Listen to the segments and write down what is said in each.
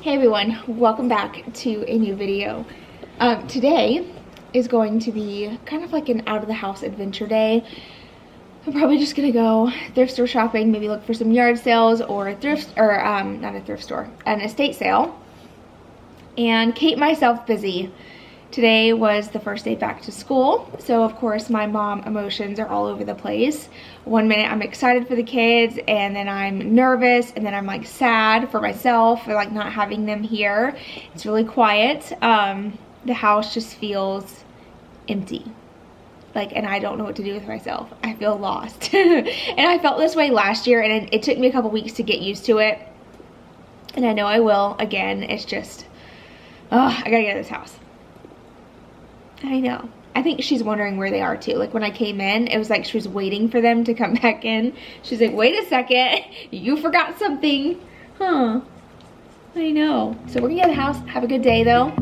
Hey everyone, welcome back to a new video. Today is going to be kind of like an out of the house adventure day. I'm probably just gonna go thrift store shopping, maybe look for some yard sales or a thrift, or not a thrift store, an estate sale, and keep myself busy. Today was the first day back to school, so of course my mom emotions are all over the place. One minute I'm excited for the kids, and then I'm nervous, and then I'm like sad for myself for like not having them here. It's really quiet. The house just feels empty. And I don't know what to do with myself. I feel lost. And I felt this way last year, and it took me a couple weeks to get used to it. And I know I will again. It's just, I gotta get out of this house. I know. I think she's wondering where they are too. Like when I came in, it was like she was waiting for them to come back in. She's like, wait a second, you forgot something. Huh. I know. So we're gonna get out of the house. Have a good day though.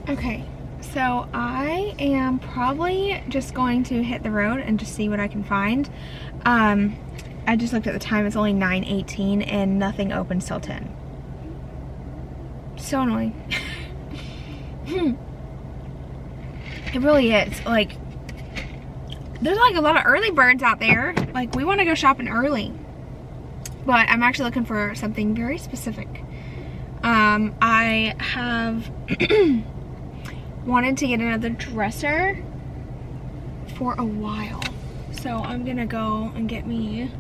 Okay, so I am probably just going to hit the road and just see what I can find. I just looked at the time, it's only 9:18 and nothing opens till 10. So annoying. It really is. Like, there's like a lot of early birds out there. Like, we want to go shopping early. But I'm actually looking for something very specific. I have wanted to get another dresser for a while, so I'm gonna go and get me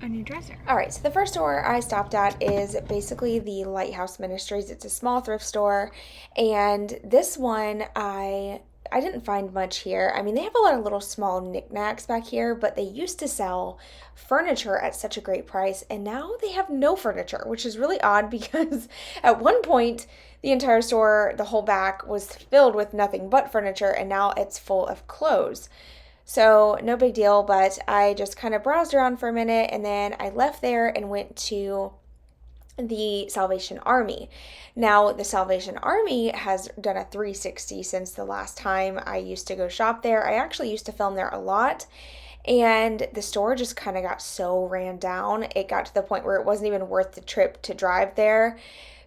a new dresser. All right, so the first store I stopped at is basically the Lighthouse Ministries. It's a small thrift store, and this one I didn't find much here. I mean, they have a lot of little small knickknacks back here, but they used to sell furniture at such a great price, and now they have no furniture, which is really odd because at one point the entire store, the whole back, was filled with nothing but furniture, and now it's full of clothes. So no big deal, but I just kind of browsed around for a minute, and then I left there and went to the Salvation Army. Now, the Salvation Army has done a 360 since the last time I used to go shop there. I actually used to film there a lot, and the store just kind of got so ran down. It got to the point where it wasn't even worth the trip to drive there.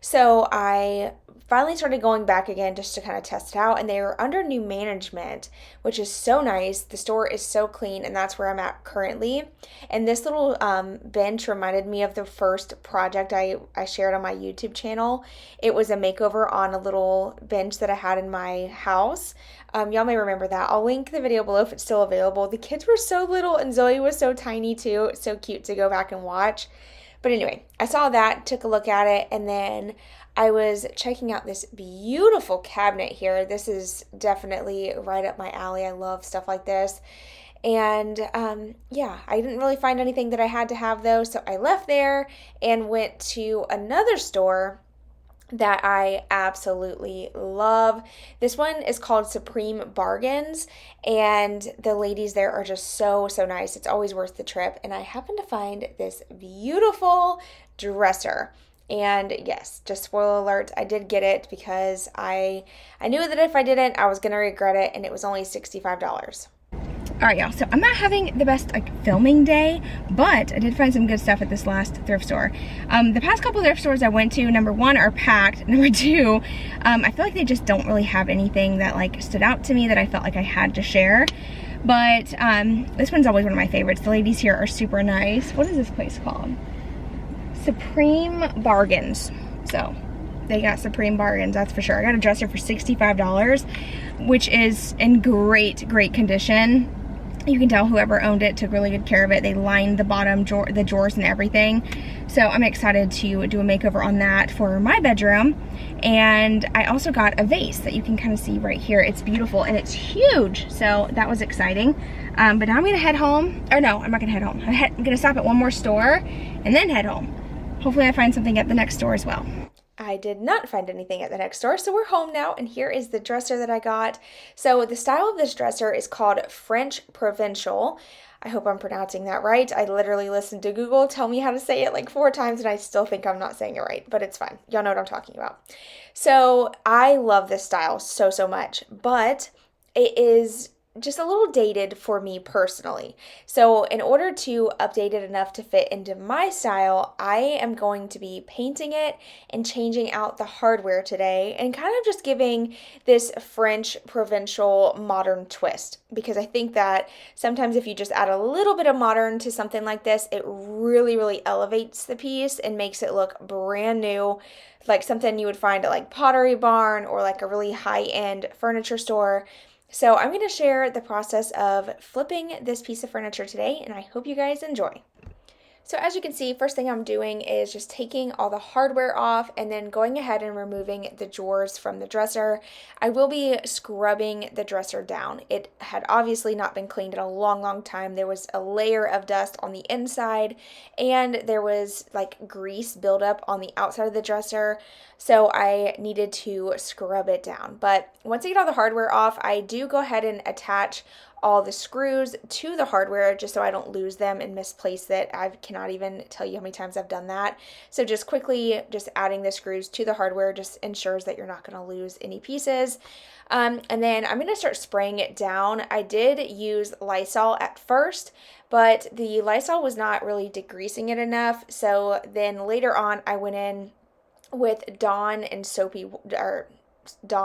So I finally started going back again just to kind of test it out, and they are under new management, which is so nice. The store is so clean, and that's where I'm at currently. And this little bench reminded me of the first project I shared on my YouTube channel. It was a makeover on a little bench that I had in my house. Y'all may remember that. I'll link the video below if it's still available. The kids were so little, and Zoe was so tiny too. It's so cute to go back and watch. But anyway, I saw that, took a look at it, and then I was checking out this beautiful cabinet here. This is definitely right up my alley. I love stuff like this. And yeah, I didn't really find anything that I had to have though, so I left there and went to another store that I absolutely love. This one is called Supreme Bargains, and the ladies there are just so nice. It's always worth the trip, and I happened to find this beautiful dresser. And yes, just spoiler alert, I did get it because I knew that if I didn't, I was gonna regret it, and it was only $65. All right, y'all, so I'm not having the best filming day, but I did find some good stuff at this last thrift store. The past couple thrift stores I went to, number one, are packed. Number two, I feel like they just don't really have anything that stood out to me that I felt like I had to share. But this one's always one of my favorites. The ladies here are super nice. What is this place called? Supreme Bargains. So they got Supreme Bargains, that's for sure. I got a dresser for $65, which is in great condition. You can tell whoever owned it took really good care of it. They lined the bottom, the drawers and everything. So I'm excited to do a makeover on that for my bedroom. And I also got a vase that you can kind of see right here. It's beautiful and it's huge. So that was exciting. But now I'm gonna head home. Or no, I'm not gonna head home. I'm gonna stop at one more store and then head home. Hopefully I find something at the next store as well. I did not find anything at the next store, so we're home now, and here is the dresser that I got. So the style of this dresser is called French Provincial. I hope I'm pronouncing that right. I literally listened to Google tell me how to say it like 4 times and I still think I'm not saying it right, but it's fine. Y'all know what I'm talking about. So I love this style so, so much, but it is just a little dated for me personally. So in order to update it enough to fit into my style, I am going to be painting it and changing out the hardware today and kind of just giving this French provincial modern twist, because I think that sometimes if you just add a little bit of modern to something like this, it really, really elevates the piece and makes it look brand new, like something you would find at like Pottery Barn or like a really high-end furniture store. So I'm going to share the process of flipping this piece of furniture today, and I hope you guys enjoy. So as you can see, first thing I'm doing is just taking all the hardware off and then going ahead and removing the drawers from the dresser. I will be scrubbing the dresser down. It had obviously not been cleaned in a long, long time. There was a layer of dust on the inside and there was like grease buildup on the outside of the dresser. So I needed to scrub it down. But once I get all the hardware off, I do go ahead and attach all the screws to the hardware just so I don't lose them and misplace it. I cannot even tell you how many times I've done that. So just quickly just adding the screws to the hardware just ensures that you're not going to lose any pieces. And then I'm going to start spraying it down. I did use Lysol at first, but the Lysol was not really degreasing it enough. So then later on I went in with Dawn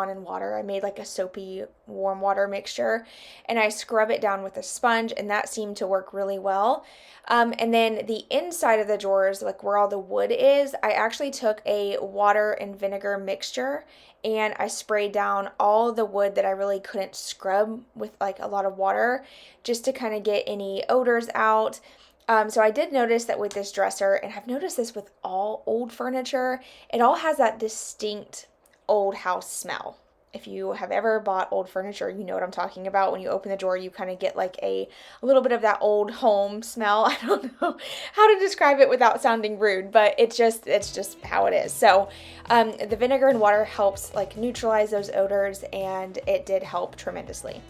and water. I made like a soapy warm water mixture and I scrub it down with a sponge, and that seemed to work really well. And then the inside of the drawers, like where all the wood is, I actually took a water and vinegar mixture and I sprayed down all the wood that I really couldn't scrub with like a lot of water, just to kind of get any odors out. So I did notice that with this dresser, and I've noticed this with all old furniture, it all has that distinct old house smell. If you have ever bought old furniture, you know what I'm talking about. When you open the drawer, you kind of get like a little bit of that old home smell. I don't know how to describe it without sounding rude, but it's just how it is. So the vinegar and water helps like neutralize those odors, and it did help tremendously.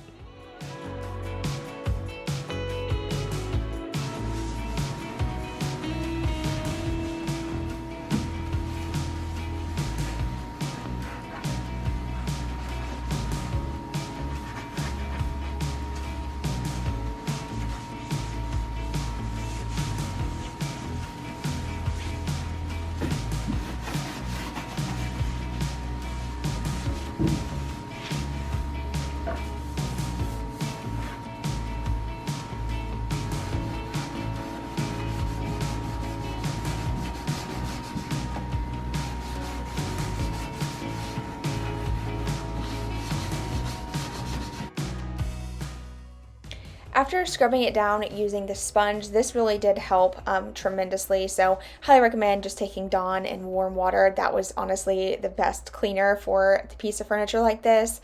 After scrubbing it down using the sponge, this really did help tremendously. So highly recommend just taking Dawn and warm water. That was honestly the best cleaner for the piece of furniture like this.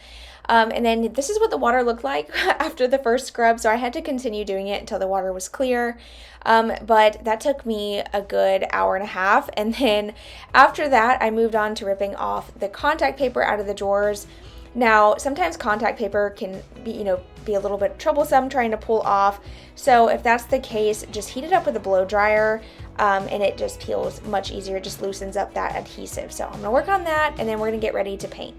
And then this is what the water looked like after the first scrub. So I had to continue doing it until the water was clear. But that took me a good hour and a half. And then after that, I moved on to ripping off the contact paper out of the drawers. Now, sometimes contact paper can be a little bit troublesome trying to pull off. So if that's the case, just heat it up with a blow dryer and it just peels much easier. It just loosens up that adhesive. So I'm going to work on that, and then we're going to get ready to paint.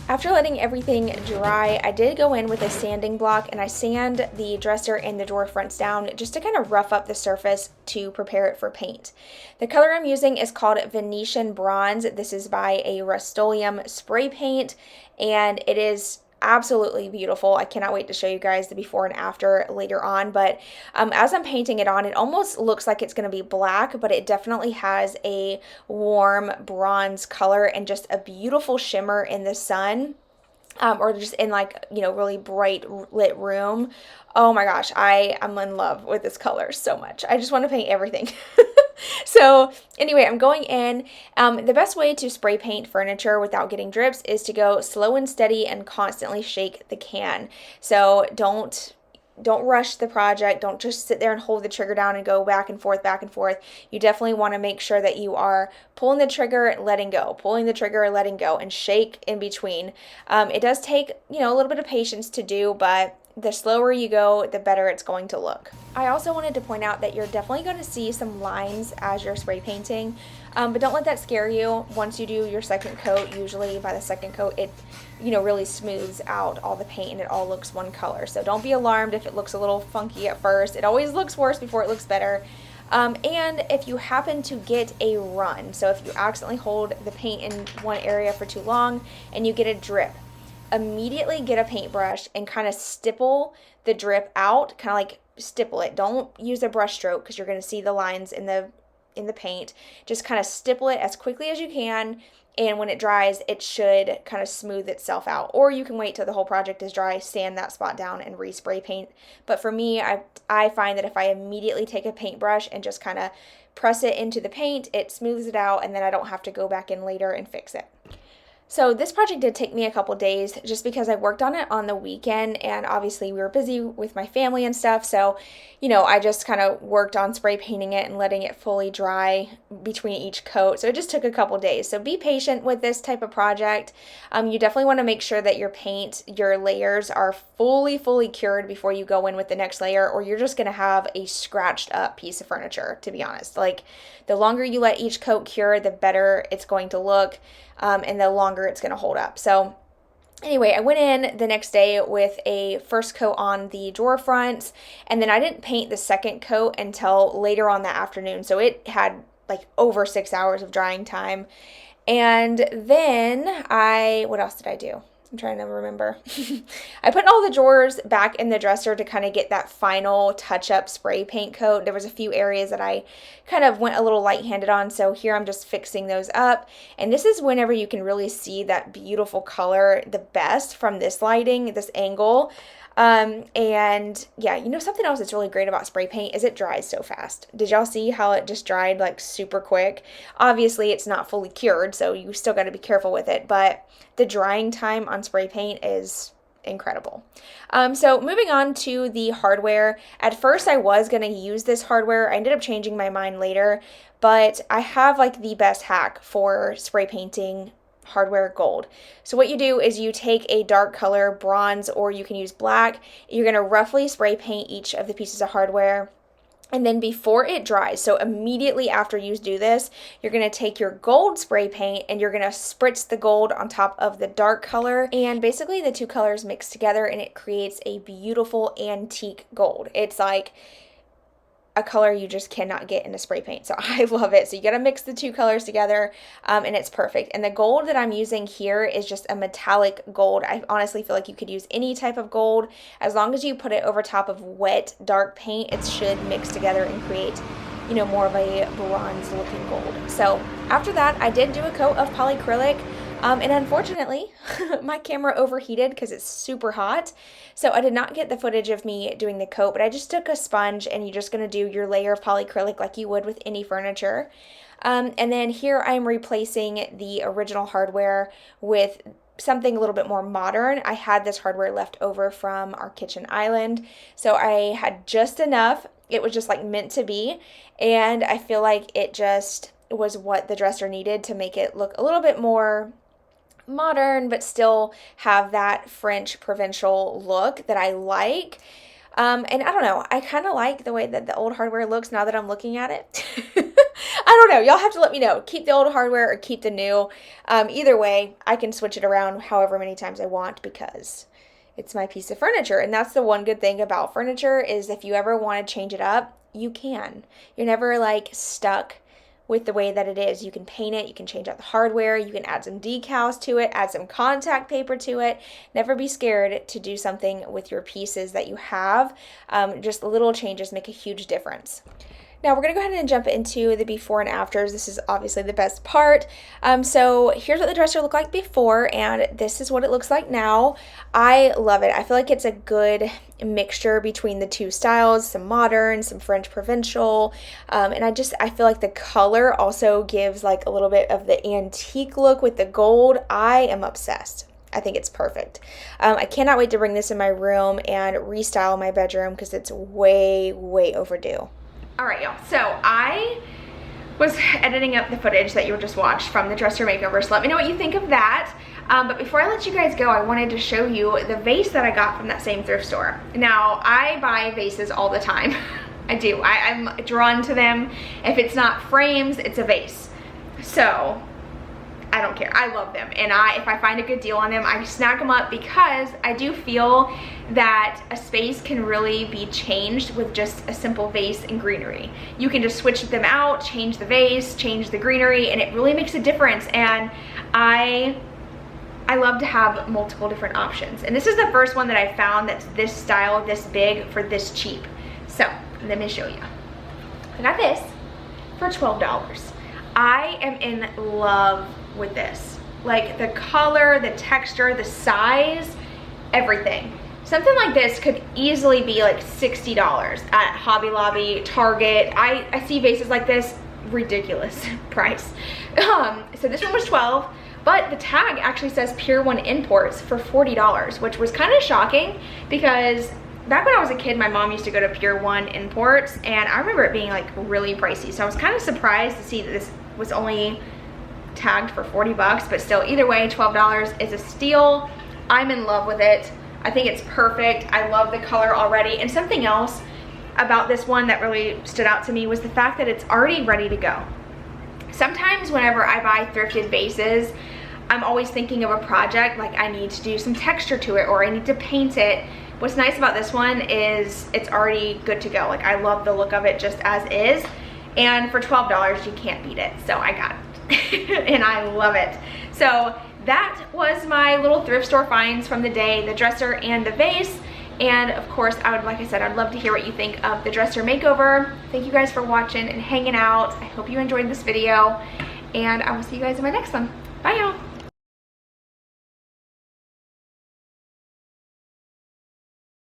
After letting everything dry, I did go in with a sanding block and I sand the dresser and the drawer fronts down just to kind of rough up the surface to prepare it for paint. The color I'm using is called Venetian Bronze. This is by a Rust-Oleum spray paint, and it is absolutely beautiful. I cannot wait to show you guys the before and after later on, but as I'm painting it on, it almost looks like it's going to be black, but it definitely has a warm bronze color and just a beautiful shimmer in the sun. Or just in like, really bright lit room. Oh my gosh, I am in love with this color so much. I just want to paint everything. So anyway, I'm going in. The best way to spray paint furniture without getting drips is to go slow and steady and constantly shake the can. So don't rush the project. Don't just sit there and hold the trigger down and go back and forth, back and forth. You definitely want to make sure that you are pulling the trigger, letting go, pulling the trigger, letting go, and shake in between. It does take, a little bit of patience to do, but the slower you go, the better it's going to look. I also wanted to point out that you're definitely going to see some lines as you're spray painting, but don't let that scare you. Once you do your second coat, usually by the second coat, it really smooths out all the paint and it all looks one color. So don't be alarmed if it looks a little funky at first. It always looks worse before it looks better. And if you happen to get a run, so if you accidentally hold the paint in one area for too long and you get a drip, immediately get a paintbrush and kind of stipple the drip out, kind of like stipple it. Don't use a brush stroke because you're going to see the lines in the paint. Just kind of stipple it as quickly as you can, and when it dries, it should kind of smooth itself out. Or you can wait till the whole project is dry, sand that spot down, and respray paint. But for me, I find that if I immediately take a paintbrush and just kind of press it into the paint, it smooths it out, and then I don't have to go back in later and fix it. So this project did take me a couple days just because I worked on it on the weekend, and obviously we were busy with my family and stuff. So, I just kind of worked on spray painting it and letting it fully dry between each coat. So it just took a couple days. So be patient with this type of project. You definitely want to make sure that your layers are fully cured before you go in with the next layer, or you're just going to have a scratched up piece of furniture, to be honest. Like, the longer you let each coat cure, the better it's going to look. And the longer it's going to hold up. So anyway, I went in the next day with a first coat on the drawer fronts, and then I didn't paint the second coat until later on that afternoon. So it had like over 6 hours of drying time. And then what else did I do? I'm trying to remember. I put all the drawers back in the dresser to kind of get that final touch-up spray paint coat. There was a few areas that I kind of went a little light-handed on, so here I'm just fixing those up. And this is whenever you can really see that beautiful color the best from this lighting, this angle. And yeah, something else that's really great about spray paint is it dries so fast. Did y'all see how it just dried like super quick? Obviously it's not fully cured, so you still got to be careful with it, but the drying time on spray paint is incredible. So moving on to the hardware. At first I was going to use this hardware. I ended up changing my mind later, but I have like the best hack for spray painting hardware gold. So what you do is you take a dark color, bronze, or you can use black. You're going to roughly spray paint each of the pieces of hardware. And then before it dries, so immediately after you do this, you're going to take your gold spray paint and you're going to spritz the gold on top of the dark color. And basically the two colors mix together and it creates a beautiful antique gold. It's like a color you just cannot get in a spray paint. So I love it. So you got to mix the two colors together and it's perfect. And the gold that I'm using here is just a metallic gold. I honestly feel like you could use any type of gold. As long as you put it over top of wet, dark paint, it should mix together and create, more of a bronze looking gold. So after that, I did do a coat of polyacrylic. And unfortunately, my camera overheated because it's super hot. So I did not get the footage of me doing the coat, but I just took a sponge and you're just going to do your layer of polyacrylic like you would with any furniture. And then here I'm replacing the original hardware with something a little bit more modern. I had this hardware left over from our kitchen island. So I had just enough. It was just like meant to be. And I feel like it just was what the dresser needed to make it look a little bit more modern, but still have that French provincial look that I like. And I don't know, I kind of like the way that the old hardware looks now that I'm looking at it. I don't know, y'all have to let me know. Keep the old hardware or keep the new. Either way, I can switch it around however many times I want because it's my piece of furniture. And that's the one good thing about furniture is if you ever want to change it up, you can. You're never like stuck with the way that it is. You can paint it, you can change out the hardware, you can add some decals to it, add some contact paper to it. Never be scared to do something with your pieces that you have. Just little changes make a huge difference. Now we're gonna go ahead and jump into the before and afters. This is obviously the best part. So here's what the dresser looked like before, and this is what it looks like now. I love it. I feel like it's a good mixture between the two styles, some modern, some French provincial, and I feel like the color also gives like a little bit of the antique look with the gold. I am obsessed. I think it's perfect. I cannot wait to bring this in my room and restyle my bedroom because it's way, way overdue. All right, y'all, so I was editing up the footage that you just watched from the dresser makeover, so let me know what you think of that. But before I let you guys go, I wanted to show you the vase that I got from that same thrift store. Now, I buy vases all the time. I do. I'm drawn to them. If it's not frames, it's a vase. So I don't care. I love them, and if I find a good deal on them, I snag them up because I do feel that a space can really be changed with just a simple vase and greenery. You can just switch them out, change the vase, change the greenery, and it really makes a difference. And I love to have multiple different options. And this is the first one that I found that's this style, this big, for this cheap. So let me show you. I got this for $12. I am in love with this. Like the color, the texture, the size, everything. Something like this could easily be like $60 at Hobby Lobby, Target. I see vases like this, ridiculous price. So this one was $12, but the tag actually says Pier 1 Imports for $40, which was kind of shocking because back when I was a kid, my mom used to go to Pier 1 Imports, and I remember it being like really pricey. So I was kind of surprised to see that this was only tagged for 40 bucks, but still, either way, $12 is a steal. I'm in love with it. I think it's perfect. I love the color already. And something else about this one that really stood out to me was the fact that it's already ready to go. Sometimes whenever I buy thrifted vases, I'm always thinking of a project, like I need to do some texture to it or I need to paint it. What's nice about this one is it's already good to go. Like I love the look of it just as is. And for $12, you can't beat it. So I got it and I love it. So that was my little thrift store finds from the day, the dresser and the vase. And of course, like I said, I'd love to hear what you think of the dresser makeover. Thank you guys for watching and hanging out. I hope you enjoyed this video, and I will see you guys in my next one. Bye, y'all.